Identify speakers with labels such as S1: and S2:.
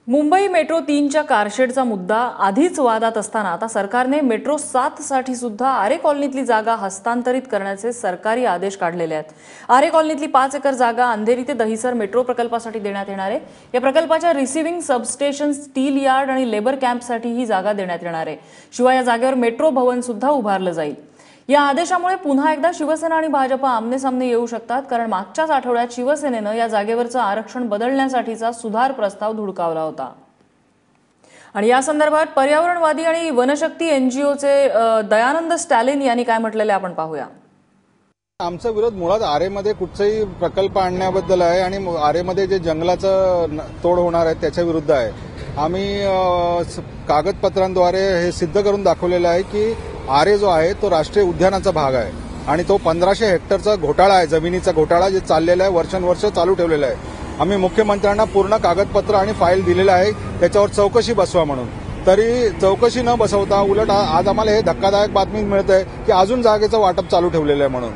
S1: Mumbai metro 3च्या कारशेडचा मुद्दा आधीच वादात असताना आता सरकारने मेट्रो 7 साठी सुद्धा आरे कॉलनीतली जागा हस्तांतरित करण्याचे सरकारी आदेश काढलेले आहेत। आरे कॉलनीतली 5 एकर जागा अंधेरी ते दहिसर मेट्रो प्रकल्पासाठी देण्यात येणार आहे। या प्रकल्पाच्या रिसिव्हिंग सबस्टेशन, स्टील यार्ड आणि लेबर कॅम्पसाठी ही जागा देण्यात येणार आहे। शिवाय या जागेवर मेट्रो भवन सुद्धा उभारलं जाईल। या आदेशामुळे पुन्हा एकदा शिवसेना आणि भाजप आमने-सामने येऊ शकतात, कारण मागच्याच आठवड्यात शिवसेनेनं या जागेवरचं आरक्षण बदलण्यासाठीचा सुधार प्रस्ताव धुडकावला होता। आणि या संदर्भात पर्यावरणवादी आणि वनशक्ती एनजीओचे दयानंद स्टॅलिन यांनी काय म्हटलेले आपण पाहूया।
S2: आमचा विरोध मुळात आरेमध्ये कुठचाही प्रकल्प आणण्याबद्दल आहे आणि आरेमध्ये जे जंगलाचं तोड होणार आहे त्याच्या विरुद्ध आहे। आम्ही कागदपत्रांद्वारे हे सिद्ध करून दाखवलेलं आहे की आरे जो आहे तो राष्ट्रीय उद्यानाचा भाग आहे आणि तो 1500 हेक्टरचा घोटाळा आहे, जमिनीचा घोटाळा जे चाललेला आहे, वर्षानुवर्ष चालू ठेवलेला आहे। आम्ही मुख्यमंत्र्यांना पूर्ण कागदपत्र आणि फाईल दिलेलं आहे त्याच्यावर चौकशी बसवा म्हणून, तरी चौकशी न बसवता उलट आज आम्हाला हे धक्कादायक बातमी मिळते की अजून जागेचं वाटप चालू ठेवलेलं आहे म्हणून।